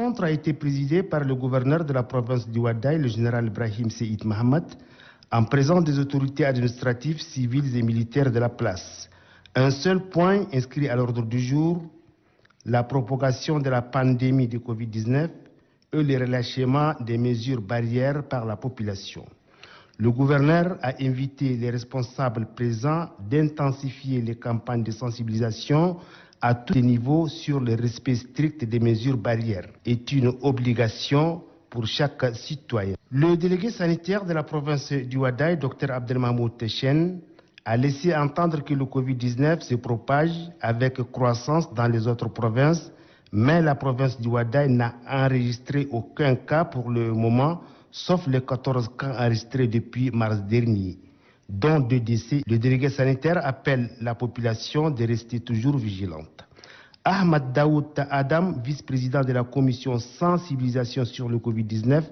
rencontre a été présidée par le gouverneur de la province du Ouaddaï, le général Ibrahim Seïd Mohamed, en présence des autorités administratives, civiles et militaires de la place. Un seul point inscrit à l'ordre du jour, la propagation de la pandémie de Covid-19 et le relâchement des mesures barrières par la population. Le gouverneur a invité les responsables présents d'intensifier les campagnes de sensibilisation à tous les niveaux sur le respect strict des mesures barrières. C'est une obligation pour chaque citoyen. Le délégué sanitaire de la province du Ouaddaï, Dr Abdelmahmoud Techen, a laissé entendre que le Covid-19 se propage avec croissance dans les autres provinces, mais la province du Ouaddaï n'a enregistré aucun cas pour le moment, sauf les 14 cas enregistrés depuis mars dernier, dont 2 décès. Le délégué sanitaire appelle la population de rester toujours vigilante. Ahmad Daoud Adam, vice-président de la commission sensibilisation sur le Covid-19,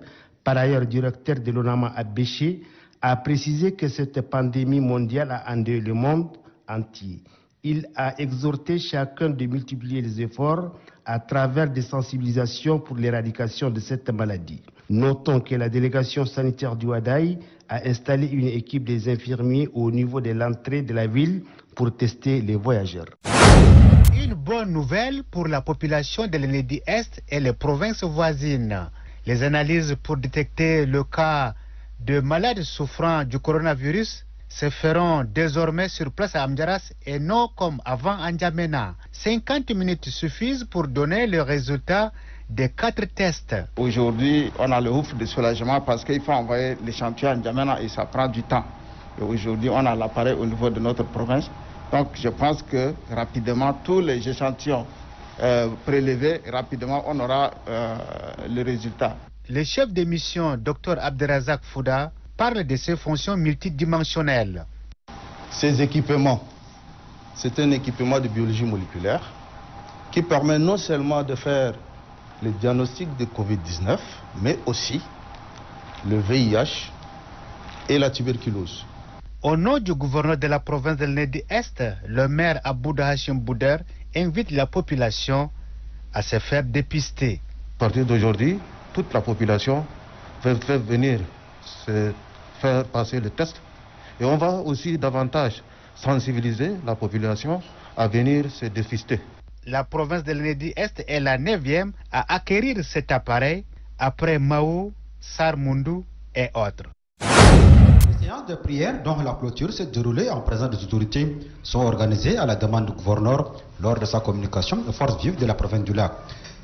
par ailleurs directeur de l'ONAMA à Béché, a précisé que cette pandémie mondiale a endeuillé le monde entier. Il a exhorté chacun de multiplier les efforts à travers des sensibilisations pour l'éradication de cette maladie. Notons que la délégation sanitaire du Ouaddaï a installé une équipe des infirmiers au niveau de l'entrée de la ville pour tester les voyageurs. Une bonne nouvelle pour la population de l'Enedi Est et les provinces voisines. Les analyses pour détecter le cas de malades souffrant du coronavirus se feront désormais sur place à Amdiaras et non comme avant à N'Djamena. 50 minutes suffisent pour donner le résultat des 4 tests. Aujourd'hui, on a le ouf de soulagement parce qu'il faut envoyer l'échantillon à N'Djamena et ça prend du temps. Et aujourd'hui, on a l'appareil au niveau de notre province. Donc je pense que rapidement, tous les échantillons prélevés, rapidement, on aura le résultat. Le chef de mission, Dr Abderrazak Fouda, parle de ses fonctions multidimensionnelles. Ces équipements, c'est un équipement de biologie moléculaire qui permet non seulement de faire le diagnostic de Covid-19, mais aussi le VIH et la tuberculose. Au nom du gouverneur de la province de l'Enedi Est, le maire Abouda Hachim Bouder invite la population à se faire dépister. À partir d'aujourd'hui, toute la population va venir se faire passer le test et on va aussi davantage sensibiliser la population à venir se dépister. La province de l'Enedi Est est la 9e à acquérir cet appareil après Maou, Sarmundu et autres. Les séances de prière dont la clôture s'est déroulée en présence des autorités sont organisées à la demande du gouverneur lors de sa communication aux forces vives de la province du Lac.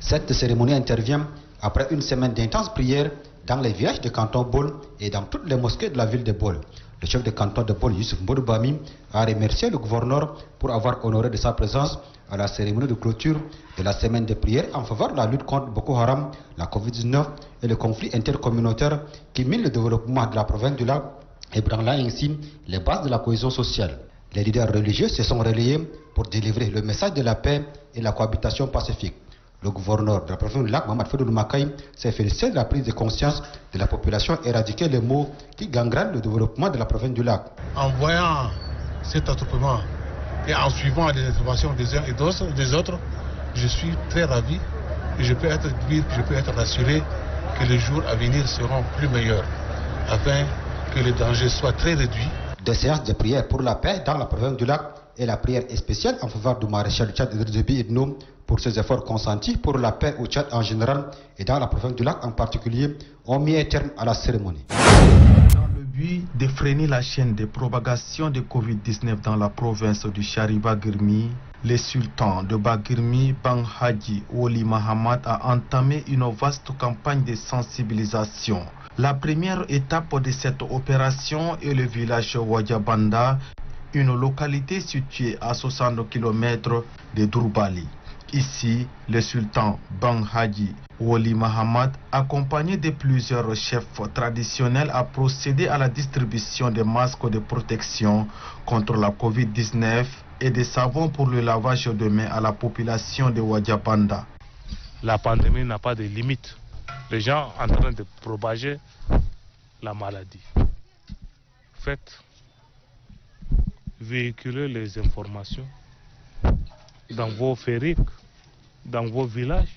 Cette cérémonie intervient après une semaine d'intenses prières dans les villages de canton Bol et dans toutes les mosquées de la ville de Bol. Le chef de canton de Bol, Youssouf Mbodoubami, a remercié le gouverneur pour avoir honoré de sa présence à la cérémonie de clôture de la semaine de prière en faveur de la lutte contre Boko Haram, la Covid-19 et le conflit intercommunautaire qui mine le développement de la province du Lac et branlant ainsi les bases de la cohésion sociale. Les leaders religieux se sont relayés pour délivrer le message de la paix et la cohabitation pacifique. Le gouverneur de la province du Lac, Mohamed Fodou Makaï, s'est félicité de la prise de conscience de la population et éradiquer les maux qui gangrènent le développement de la province du Lac. En voyant cet attroupement et en suivant les interventions des uns et des autres, je suis très ravi et je peux être rassuré que les jours à venir seront plus meilleurs afin que les dangers soient très réduits. Des séances de prière pour la paix dans la province du Lac et la prière spéciale en faveur du maréchal du Tchad Idriss Déby Itno pour ses efforts consentis pour la paix au Tchad en général et dans la province du Lac en particulier ont mis un terme à la cérémonie. Dans le but de freiner la chaîne de propagation de Covid-19 dans la province du Chari-Bagirmi, le sultan de Bagirmi, Bang Haji Woli Mahamad, a entamé une vaste campagne de sensibilisation. La première étape de cette opération est le village Wadjabanda, une localité située à 60 km de Dourbali. Ici, le sultan Bang Haji Woli Mahamad, accompagné de plusieurs chefs traditionnels, a procédé à la distribution de masques de protection contre la Covid-19 et des savons pour le lavage de mains à la population de Wadjabanda. La pandémie n'a pas de limite. Les gens sont en train de propager la maladie. Faites véhiculer les informations dans vos fériques, dans vos villages,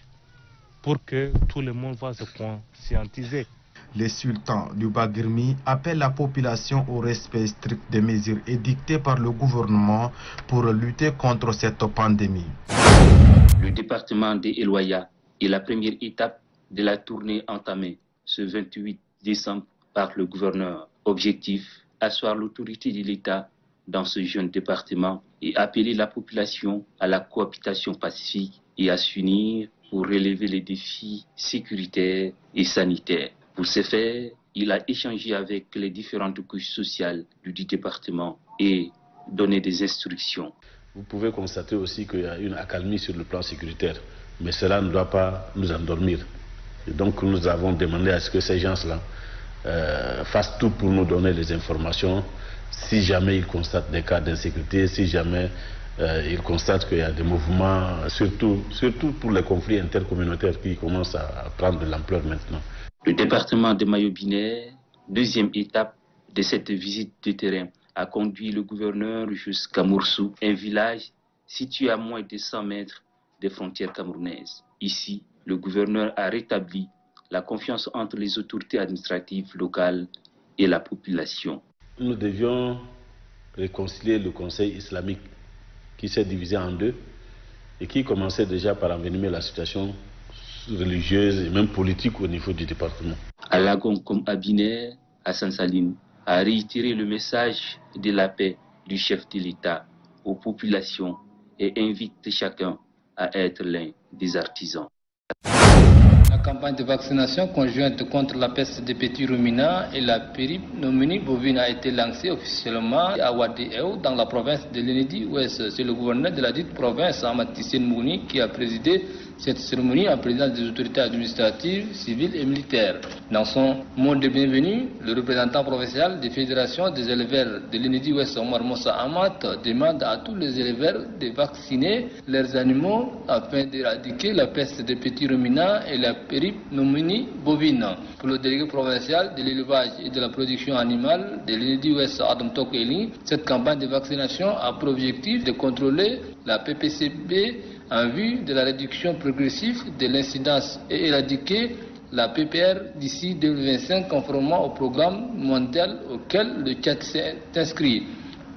pour que tout le monde va se conscientiser. Les sultans du Bagirmi appellent la population au respect strict des mesures édictées par le gouvernement pour lutter contre cette pandémie. Le département de Eloya est la première étape de la tournée entamée ce 28 décembre par le gouverneur. Objectif, asseoir l'autorité de l'État dans ce jeune département et appeler la population à la cohabitation pacifique et à s'unir pour relever les défis sécuritaires et sanitaires. Pour ce faire, il a échangé avec les différentes couches sociales du département et donné des instructions. Vous pouvez constater aussi qu'il y a une accalmie sur le plan sécuritaire, mais cela ne doit pas nous endormir. Et donc nous avons demandé à ce que ces gens-là fassent tout pour nous donner les informations si jamais ils constatent des cas d'insécurité, si jamais ils constatent qu'il y a des mouvements, surtout pour les conflits intercommunautaires qui commencent à prendre de l'ampleur maintenant. Le département de Mayo-Binaire, deuxième étape de cette visite de terrain, a conduit le gouverneur jusqu'à Moursou, un village situé à moins de 100 mètres des frontières camerounaises. Ici, le gouverneur a rétabli la confiance entre les autorités administratives locales et la population. Nous devions réconcilier le Conseil islamique qui s'est divisé en deux et qui commençait déjà par envenimer la situation religieuse et même politique au niveau du département. À Lagon comme à Binaire, Hassan Salim a réitéré le message de la paix du chef de l'État aux populations et invite chacun à être l'un des artisans. La campagne de vaccination conjointe contre la peste des petits ruminants et la pneumonie bovine a été lancée officiellement à Wadi-Eo dans la province de l'Enedi-Ouest. C'est le gouverneur de la dite province, Ahmad Tissène Mouni, qui a présidé cette cérémonie en présence des autorités administratives, civiles et militaires. Dans son mot de bienvenue, le représentant provincial des fédérations des éleveurs de l'Enedi-Ouest, Omar Moussa Ahmad, demande à tous les éleveurs de vacciner leurs animaux afin d'éradiquer la peste des petits ruminants et la pneumonie bovine. Pour le délégué provincial de l'élevage et de la production animale de l'Enedi-Ouest, Adam Tokweli, cette campagne de vaccination a pour objectif de contrôler la PPCB en vue de la réduction progressive de l'incidence et éradiquer la PPR d'ici 2025 conformément au programme mondial auquel le Tchad s'est inscrit.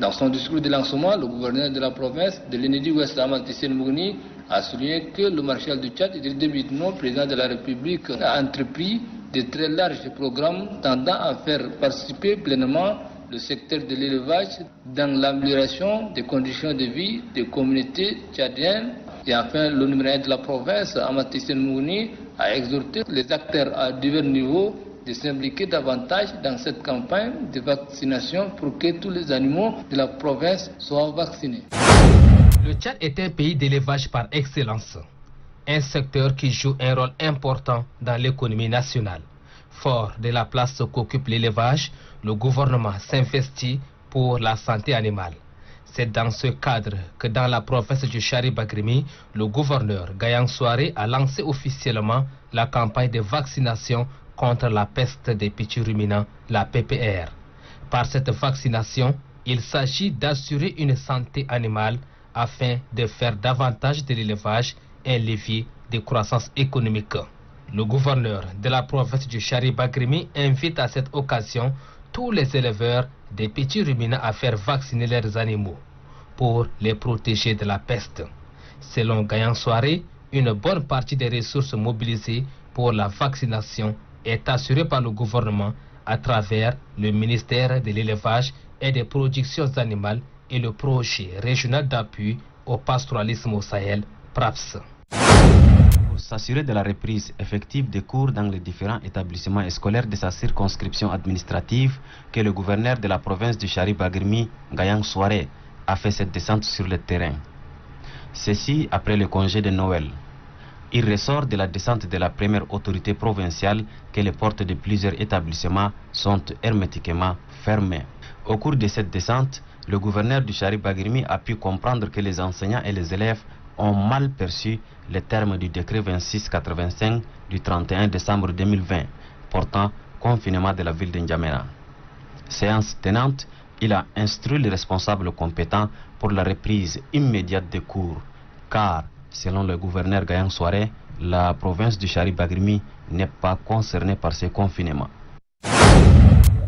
Dans son discours de lancement, le gouverneur de la province de l'Enedi-Ouest, Ahmad Tissène Mouni, a souligné que le maréchal du Tchad, Idriss Mitno, président de la République, a entrepris de très larges programmes tendant à faire participer pleinement le secteur de l'élevage dans l'amélioration des conditions de vie des communautés tchadiennes. Et enfin, le numéro 1 de la province, Ahmad Tissène Mouni, a exhorté les acteurs à divers niveaux de s'impliquer davantage dans cette campagne de vaccination pour que tous les animaux de la province soient vaccinés. Le Tchad est un pays d'élevage par excellence, un secteur qui joue un rôle important dans l'économie nationale. Fort de la place qu'occupe l'élevage, le gouvernement s'investit pour la santé animale. C'est dans ce cadre que dans la province du Chari-Bagrimi, le gouverneur Gayang Souaré a lancé officiellement la campagne de vaccination contre la peste des petits ruminants, la PPR. Par cette vaccination, il s'agit d'assurer une santé animale afin de faire davantage de l'élevage un levier de croissance économique. Le gouverneur de la province du Chari-Bagrimi invite à cette occasion tous les éleveurs des petits ruminants à faire vacciner leurs animaux pour les protéger de la peste. Selon Gayang Souaré, une bonne partie des ressources mobilisées pour la vaccination est assurée par le gouvernement à travers le ministère de l'élevage et des productions animales et le projet régional d'appui au pastoralisme au Sahel, PRAPS. Pour s'assurer de la reprise effective des cours dans les différents établissements scolaires de sa circonscription administrative, que le gouverneur de la province du Chari-Bagrimi, Gayang Souaré, a fait cette descente sur le terrain. Ceci après le congé de Noël. Il ressort de la descente de la première autorité provinciale que les portes de plusieurs établissements sont hermétiquement fermées. Au cours de cette descente, le gouverneur du Chari-Bagrimi a pu comprendre que les enseignants et les élèves ont mal perçu les termes du décret 2685 du 31 décembre 2020 portant confinement de la ville de N'Djamena. Séance tenante, il a instruit les responsables compétents pour la reprise immédiate des cours, car, selon le gouverneur Gayang Souaré, la province du Chari-Bagrimi n'est pas concernée par ce confinement.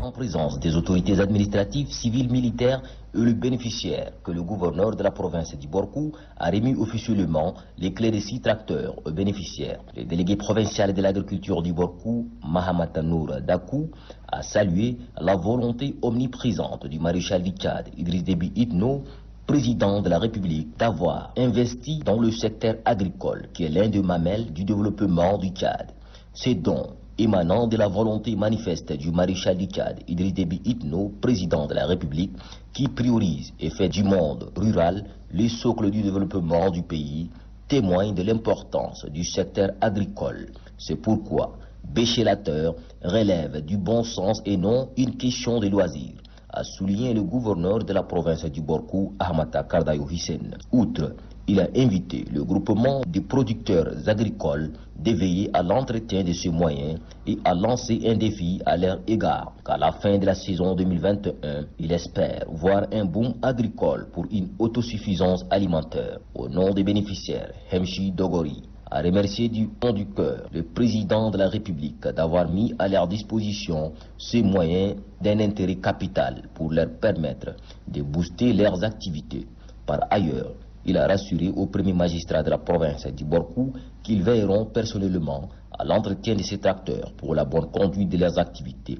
En présence des autorités administratives, civiles, militaires et le bénéficiaire que le gouverneur de la province du Borkou a remis officiellement les clés des 6 tracteurs aux bénéficiaires. Le délégué provincial de l'agriculture du Borkou, Mahamat Nour Dakou, a salué la volonté omniprésente du maréchal du Tchad, Idriss Déby Itno, président de la République, d'avoir investi dans le secteur agricole, qui est l'un des mamelles du développement du Tchad. Ces dons émanant de la volonté manifeste du maréchal du Tchad, Idriss Déby Itno, président de la République, qui priorise et fait du monde rural le socle du développement du pays, témoigne de l'importance du secteur agricole. C'est pourquoi Béchélateur relève du bon sens et non une question de loisirs, a souligné le gouverneur de la province du Borkou, Ahmata Kardayo Hissène. Outre, il a invité le groupement des producteurs agricoles d'éveiller à l'entretien de ces moyens et à lancer un défi à leur égard. Qu'à la fin de la saison 2021, il espère voir un boom agricole pour une autosuffisance alimentaire. Au nom des bénéficiaires, Hemchi Dogori a remercié du fond du cœur le président de la République d'avoir mis à leur disposition ces moyens d'un intérêt capital pour leur permettre de booster leurs activités. Par ailleurs, il a rassuré au premier magistrat de la province du Borkou qu'ils veilleront personnellement à l'entretien de ces tracteurs pour la bonne conduite de leurs activités.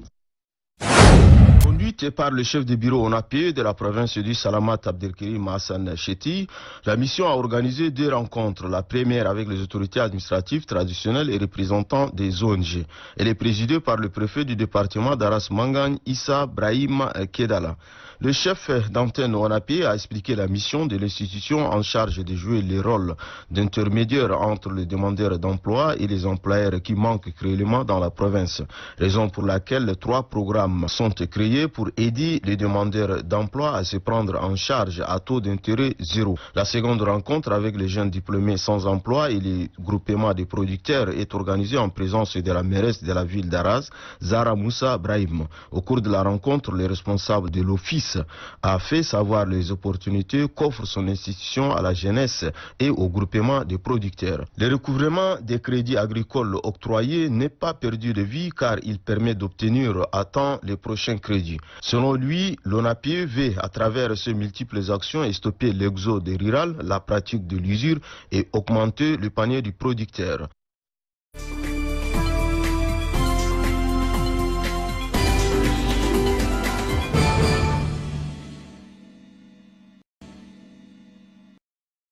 Conduite par le chef de bureau ONAPE de la province du Salamat Abdelkerim Hassan Cheti, la mission a organisé 2 rencontres. La première avec les autorités administratives traditionnelles et représentants des ONG. Elle est présidée par le préfet du département d'Aras Mangagne, Issa Brahim Kedala. Le chef d'antenne ONAPE a expliqué la mission de l'institution en charge de jouer le rôle d'intermédiaire entre les demandeurs d'emploi et les employeurs qui manquent cruellement dans la province. Raison pour laquelle 3 programmes sont créés pour aider les demandeurs d'emploi à se prendre en charge à taux d'intérêt 0. La seconde rencontre avec les jeunes diplômés sans emploi et les groupements des producteurs est organisée en présence de la mairesse de la ville d'Aras, Zara Moussa Brahim. Au cours de la rencontre, les responsables de l'office a fait savoir les opportunités qu'offre son institution à la jeunesse et au groupement des producteurs. Le recouvrement des crédits agricoles octroyés n'est pas perdu de vue car il permet d'obtenir à temps les prochains crédits. Selon lui, l'ONAPE veut à travers ces multiples actions stopper l'exode rural, la pratique de l'usure et augmenter le panier du producteur.